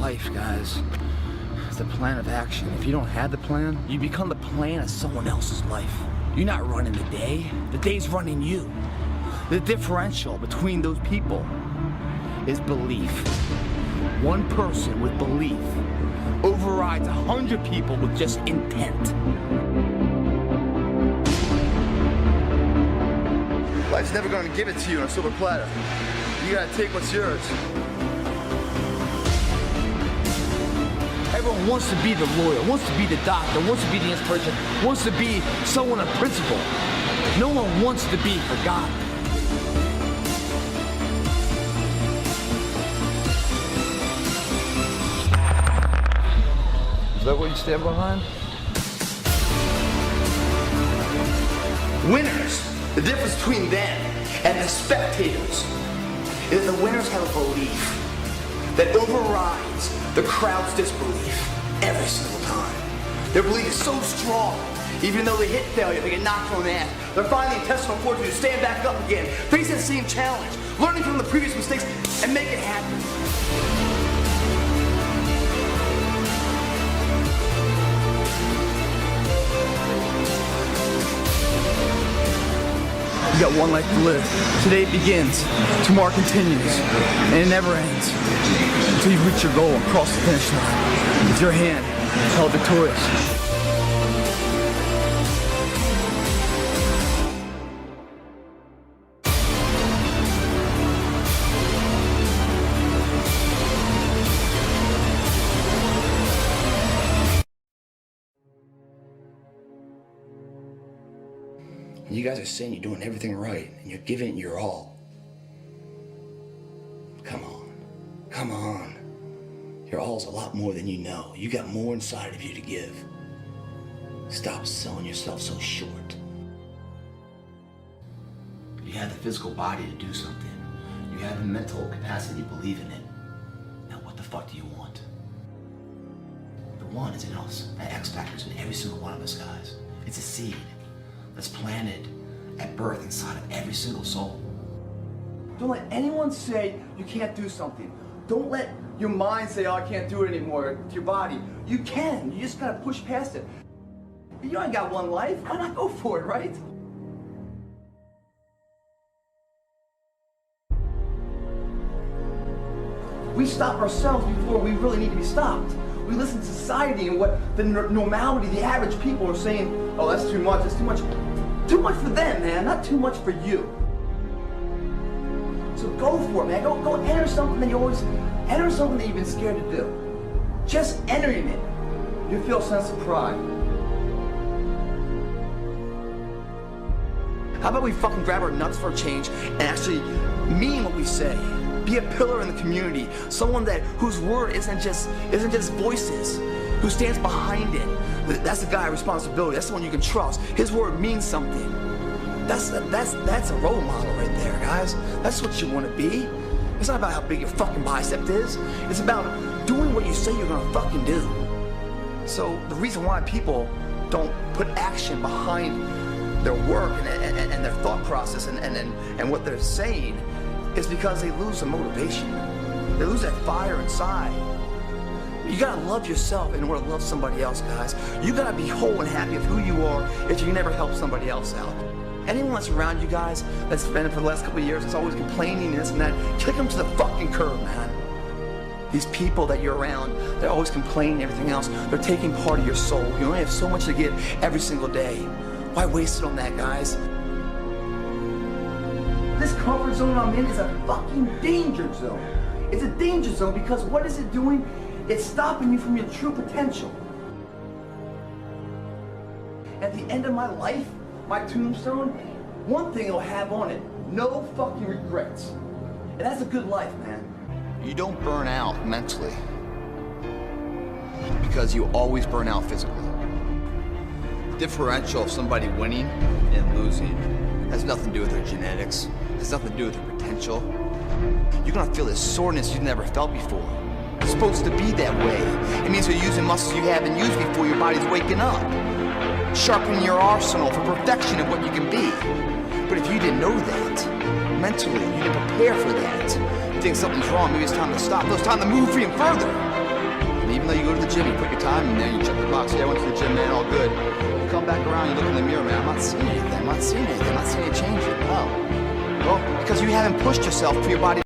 life, guys, is the plan of action. If you don't have the plan, you become the plan of someone else's life. You're not running the day. The day's running you. The differential between those people is belief. One person with belief overrides 100 people with just intent. Life's never gonna give it to you on a silver platter. You gotta take what's yours. Everyone wants to be the lawyer, wants to be the doctor, wants to be the inspiration, wants to be someone of principle. No one wants to be forgotten. Is that what you stand behind? Winners! The difference between them and the spectators is the winners have a belief that overrides the crowd's disbelief every single time. Their belief is so strong, even though they hit failure, they get knocked on the ass. They're finding intestinal fortitude to stand back up again, face that same challenge, learning from the previous mistakes, and make it happen. You got one life to live. Today it begins, tomorrow continues, and it never ends until you reach your goal and cross the finish line with your hand held victorious. You guys are saying you're doing everything right and you're giving it your all. Come on. Come on. Your all's a lot more than you know. You got more inside of you to give. Stop selling yourself so short. You have the physical body to do something. You have the mental capacity to believe in it. Now what the fuck do you want? The one is in us. That X factor is in every single one of us, guys. It's a seed that's planted at birth inside of every single soul. Don't let anyone say you can't do something. Don't let your mind say, oh, I can't do it anymore, with your body. You can, you just gotta push past it. You ain't got one life, why not go for it, right? We stop ourselves before we really need to be stopped. We listen to society and what the normality, the average people are saying, oh, that's too much, that's too much. Too much for them, man, not too much for you. So go for it, man. Go enter something that you've been scared to do. Just entering it, you feel a sense of pride. How about we fucking grab our nuts for a change and actually mean what we say? Be a pillar in the community, someone whose word isn't just voices, who stands behind it. That's the guy of responsibility. That's the one you can trust. His word means something. That's a role model right there, guys. That's what you want to be. It's not about how big your fucking bicep is. It's about doing what you say you're gonna fucking do. So the reason why people don't put action behind their work and their thought process and what they're saying is because they lose the motivation. They lose that fire inside. You gotta love yourself in order to love somebody else, guys. You gotta be whole and happy with who you are if you never help somebody else out. Anyone that's around you guys that's been for the last couple of years that's always complaining and this and that, kick them to the fucking curb, man. These people that you're around, they're always complaining and everything else. They're taking part of your soul. You only have so much to give every single day. Why waste it on that, guys? This comfort zone I'm in is a fucking danger zone. It's a danger zone because what is it doing? It's stopping you from your true potential. At the end of my life, my tombstone, one thing it'll have on it, no fucking regrets. And that's a good life, man. You don't burn out mentally because you always burn out physically. The differential of somebody winning and losing has nothing to do with their genetics, has nothing to do with their potential. You're gonna feel this soreness you've never felt before. It's supposed to be that way. It means you're using muscles you haven't used before your body's waking up. Sharpening your arsenal for perfection of what you can be. But if you didn't know that, mentally, you didn't prepare for that. You think something's wrong, maybe it's time to stop. No, it's time to move even further. the gym, you put your time in there, you check the box, yeah, I went to the gym, man, all good. You come back around, you look in the mirror, man, I'm not seeing anything, I'm not seeing you change it, no. Well, because you haven't pushed yourself for your body